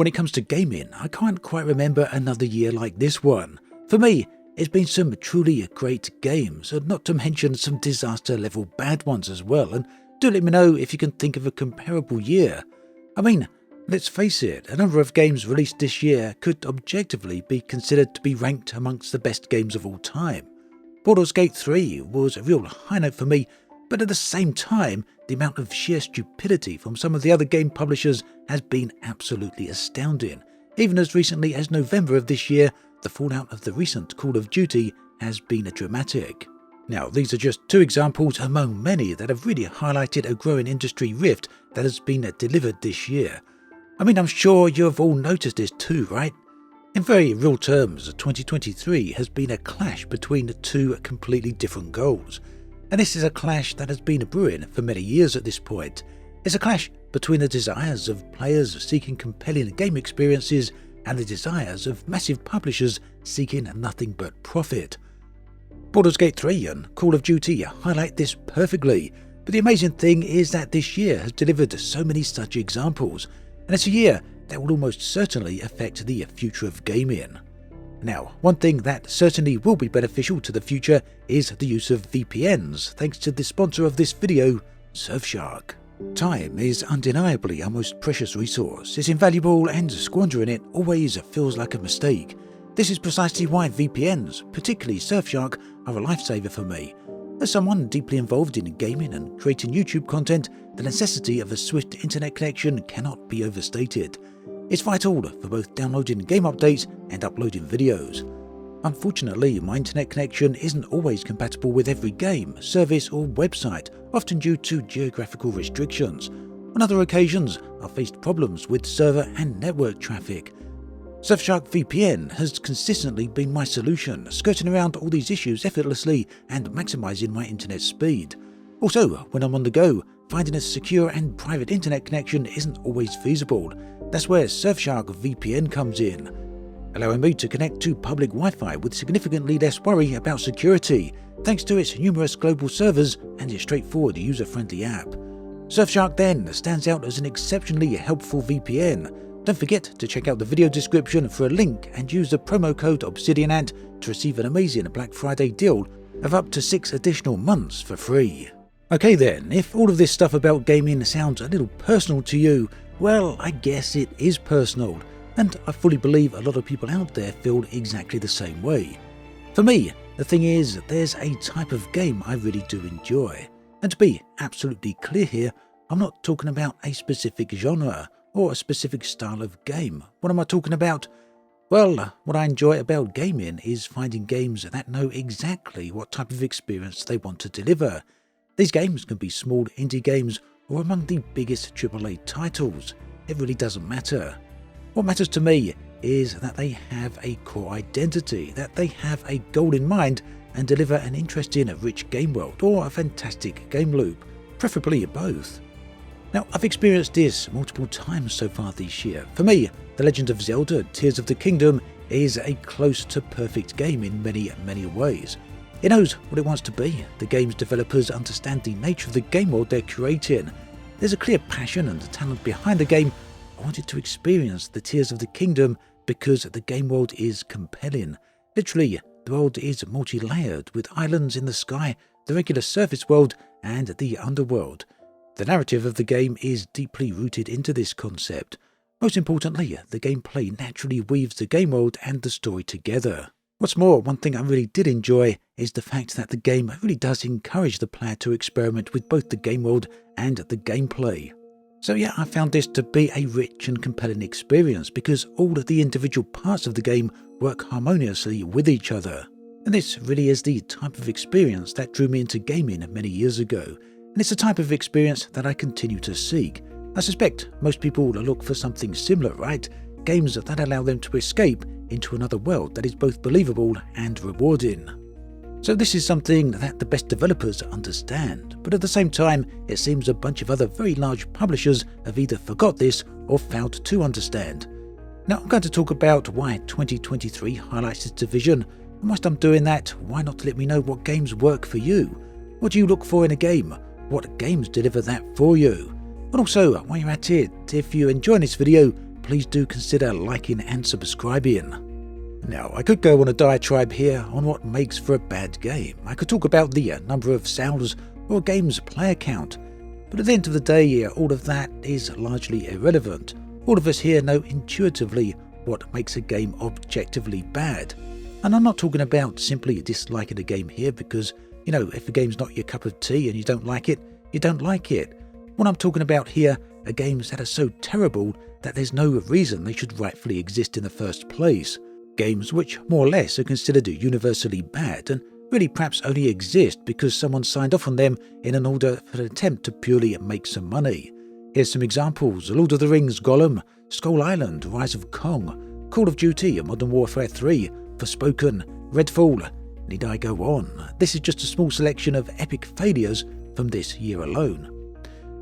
When it comes to gaming, I can't quite remember another year like this one. For me, it's been some truly great games, and not to mention some disaster level bad ones as well, and do let me know if you can think of a comparable year. I mean, let's face it, a number of games released this year could objectively be considered to be ranked amongst the best games of all time. Baldur's Gate 3 was a real high note for me, but at the same time, the amount of sheer stupidity from some of the other game publishers has been absolutely astounding. Even as recently as November of this year, the fallout of the recent Call of Duty has been dramatic. Now, these are just two examples among many that have really highlighted a growing industry rift that has been delivered this year. I mean, I'm sure you have all noticed this too, right? In very real terms, 2023 has been a clash between two completely different goals. And this is a clash that has been brewing for many years at this point. It's a clash between the desires of players seeking compelling game experiences and the desires of massive publishers seeking nothing but profit. Baldur's Gate 3 and Call of Duty highlight this perfectly, but the amazing thing is that this year has delivered so many such examples, and it's a year that will almost certainly affect the future of gaming. Now, one thing that certainly will be beneficial to the future is the use of VPNs, thanks to the sponsor of this video, Surfshark. Time is undeniably our most precious resource. It's invaluable, and squandering it always feels like a mistake. This is precisely why VPNs, particularly Surfshark, are a lifesaver for me. As someone deeply involved in gaming and creating YouTube content, the necessity of a swift internet connection cannot be overstated. It's vital for both downloading game updates and uploading videos. Unfortunately, my internet connection isn't always compatible with every game, service or website, often due to geographical restrictions. On other occasions, I've faced problems with server and network traffic. Surfshark VPN has consistently been my solution, skirting around all these issues effortlessly and maximizing my internet speed. Also, when I'm on the go, finding a secure and private internet connection isn't always feasible. That's where Surfshark VPN comes in, allowing me to connect to public Wi-Fi with significantly less worry about security, thanks to its numerous global servers and its straightforward user-friendly app. Surfshark then stands out as an exceptionally helpful VPN. Don't forget to check out the video description for a link and use the promo code ObsidianAnt to receive an amazing Black Friday deal of up to 6 additional months for free. Okay then, if all of this stuff about gaming sounds a little personal to you, well, I guess it is personal, and I fully believe a lot of people out there feel exactly the same way. For me, the thing is, there's a type of game I really do enjoy, and to be absolutely clear here, I'm not talking about a specific genre or a specific style of game. What am I talking about? Well, what I enjoy about gaming is finding games that know exactly what type of experience they want to deliver. These games can be small indie games or among the biggest AAA titles. It really doesn't matter. What matters to me is that they have a core identity, that they have a goal in mind and deliver an interesting, rich game world or a fantastic game loop, preferably both. Now, I've experienced this multiple times so far this year. For me, The Legend of Zelda Tears of the Kingdom is a close to perfect game in many ways. It knows what it wants to be. The game's developers understand the nature of the game world they're creating. There's a clear passion and talent behind the game. I wanted to experience the Tears of the Kingdom because the game world is compelling. Literally, the world is multi-layered with islands in the sky, the regular surface world, and the underworld. The narrative of the game is deeply rooted into this concept. Most importantly, the gameplay naturally weaves the game world and the story together. What's more, one thing I really did enjoy is the fact that the game really does encourage the player to experiment with both the game world and the gameplay. So yeah, I found this to be a rich and compelling experience because all of the individual parts of the game work harmoniously with each other. And this really is the type of experience that drew me into gaming many years ago, and it's a type of experience that I continue to seek. I suspect most people will look for something similar, right? Games that allow them to escape into another world that is both believable and rewarding. So this is something that the best developers understand, but at the same time, it seems a bunch of other very large publishers have either forgot this or failed to understand. Now I'm going to talk about why 2023 highlights this division, and whilst I'm doing that, why not let me know what games work for you? What do you look for in a game? What games deliver that for you? And also, while you're at it, if you enjoy this video, please do consider liking and subscribing. Now, I could go on a diatribe here on what makes for a bad game. I could talk about the number of sales or a game's player count, but at the end of the day, all of that is largely irrelevant. All of us here know intuitively what makes a game objectively bad. And I'm not talking about simply disliking a game here because, if a game's not your cup of tea and you don't like it, you don't like it. What I'm talking about here are games that are so terrible that there's no reason they should rightfully exist in the first place. Games which more or less are considered universally bad and really perhaps only exist because someone signed off on them in an order for an attempt to purely make some money. Here's some examples: Lord of the Rings Gollum, Skull Island, Rise of Kong, Call of Duty, Modern Warfare 3, Forspoken, Redfall. Need I go on? This is just a small selection of epic failures from this year alone.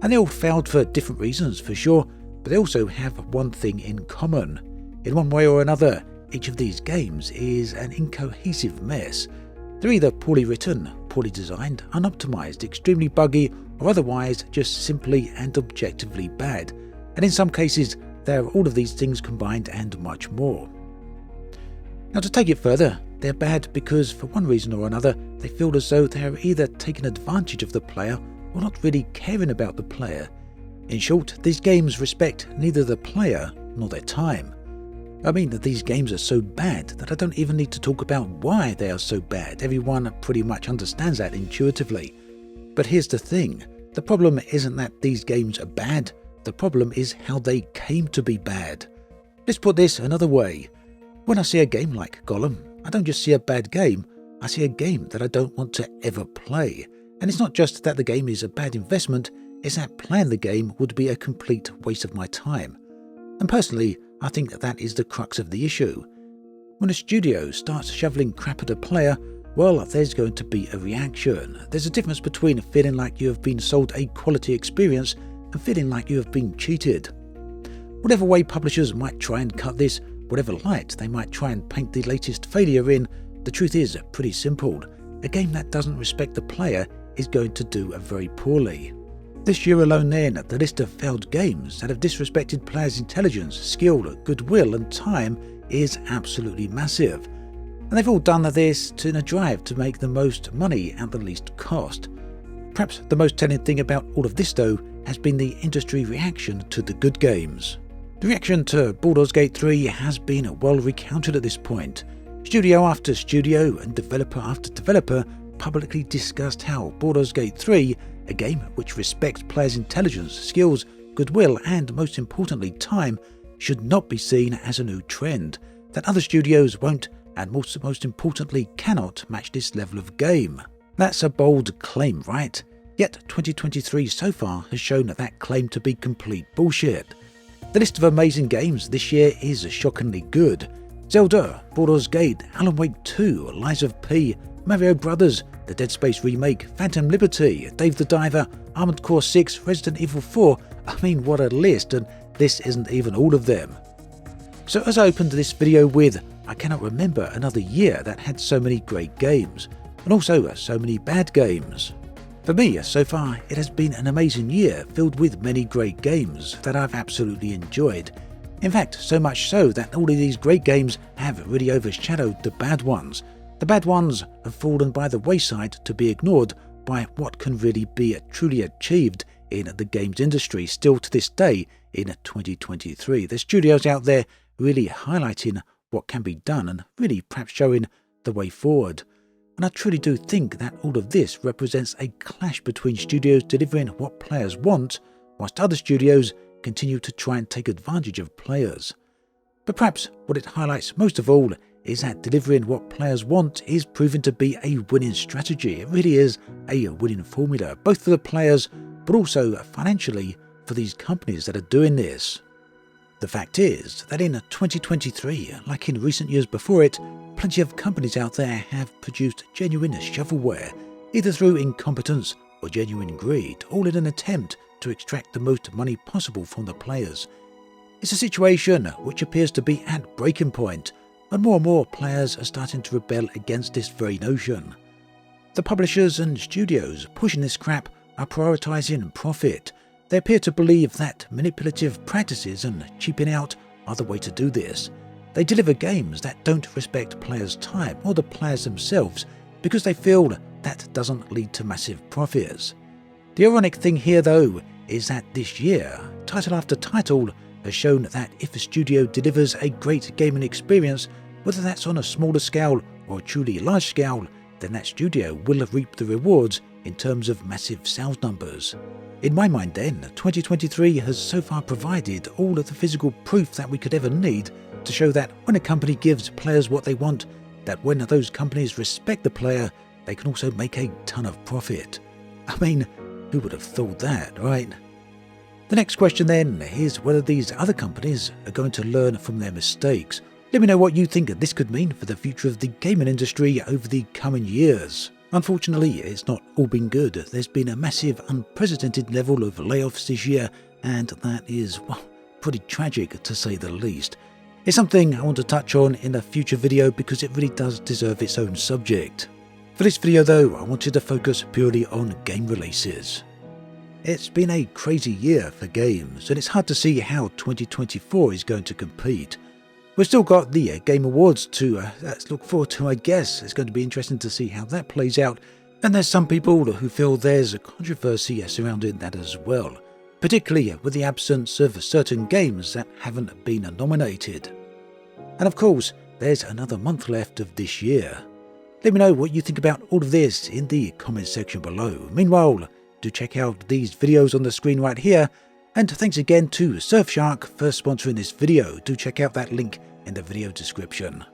And they all failed for different reasons for sure, but they also have one thing in common. In one way or another, each of these games is an incohesive mess. They're either poorly written, poorly designed, unoptimized, extremely buggy, or otherwise just simply and objectively bad. And in some cases, they're all of these things combined and much more. Now, to take it further, they're bad because for one reason or another, they feel as though they're either taking advantage of the player or not really caring about the player. In short, these games respect neither the player nor their time. I mean that these games are so bad that I don't even need to talk about why they are so bad. Everyone pretty much understands that intuitively. But here's the thing. The problem isn't that these games are bad. The problem is how they came to be bad. Let's put this another way. When I see a game like Gollum, I don't just see a bad game. I see a game that I don't want to ever play. And it's not just that the game is a bad investment, it's that playing the game would be a complete waste of my time. And personally, I think that is the crux of the issue. When a studio starts shoveling crap at a player, well, there's going to be a reaction. There's a difference between feeling like you have been sold a quality experience and feeling like you have been cheated. Whatever way publishers might try and cut this, whatever light they might try and paint the latest failure in, the truth is pretty simple. A game that doesn't respect the player is going to do very poorly. This year alone then, the list of failed games that have disrespected players' intelligence, skill, goodwill and time is absolutely massive. And they've all done this in a drive to make the most money at the least cost. Perhaps the most telling thing about all of this though has been the industry reaction to the good games. The reaction to Baldur's Gate 3 has been well recounted at this point. Studio after studio and developer after developer publicly discussed how Baldur's Gate 3, a game which respects players' intelligence, skills, goodwill and most importantly time, should not be seen as a new trend, that other studios won't and most importantly cannot match this level of game. That's a bold claim, right? Yet 2023 so far has shown that claim to be complete bullshit. The list of amazing games this year is shockingly good. Zelda, Baldur's Gate, Alan Wake 2, Lies of P, Mario Brothers, the Dead Space remake, Phantom Liberty, Dave the Diver, Armored Core 6, Resident Evil 4. I mean, what a list, and this isn't even all of them. So as I opened this video with, I cannot remember another year that had so many great games, and also so many bad games. For me, so far, it has been an amazing year filled with many great games that I've absolutely enjoyed. In fact, so much so that all of these great games have really overshadowed the bad ones. The bad ones have fallen by the wayside to be ignored by what can really be truly achieved in the games industry still to this day in 2023. There's studios out there really highlighting what can be done and really perhaps showing the way forward. And I truly do think that all of this represents a clash between studios delivering what players want, whilst other studios continue to try and take advantage of players. But perhaps what it highlights most of all is that delivering what players want is proving to be a winning strategy. It really is a winning formula, both for the players but also financially for these companies that are doing this. The fact is that in 2023, like in recent years before it, plenty of companies out there have produced genuine shovelware, either through incompetence or genuine greed, all in an attempt to extract the most money possible from the players. It's a situation which appears to be at breaking point, and more players are starting to rebel against this very notion. The publishers and studios pushing this crap are prioritising profit. They appear to believe that manipulative practices and cheaping out are the way to do this. They deliver games that don't respect players' time or the players themselves because they feel that doesn't lead to massive profits. The ironic thing here though is that this year, title after title has shown that if a studio delivers a great gaming experience, whether that's on a smaller scale or a truly large scale, then that studio will reap the rewards in terms of massive sales numbers. In my mind then, 2023 has so far provided all of the physical proof that we could ever need to show that when a company gives players what they want, that when those companies respect the player, they can also make a ton of profit. I mean, who would have thought that, right? The next question then is whether these other companies are going to learn from their mistakes. Let me know what you think this could mean for the future of the gaming industry over the coming years. Unfortunately, it's not all been good. There's been a massive, unprecedented level of layoffs this year, and that is, well, pretty tragic to say the least. It's something I want to touch on in a future video because it really does deserve its own subject. For this video though, I wanted to focus purely on game releases. It's been a crazy year for games, and it's hard to see how 2024 is going to compete. We've still got the Game Awards to look forward to, I guess. It's going to be interesting to see how that plays out, and there's some people who feel there's a controversy surrounding that as well, particularly with the absence of certain games that haven't been nominated. And of course, there's another month left of this year. Let me know what you think about all of this in the comments section below. Meanwhile, do check out these videos on the screen right here, and thanks again to Surfshark for sponsoring this video. Do check out that link in the video description.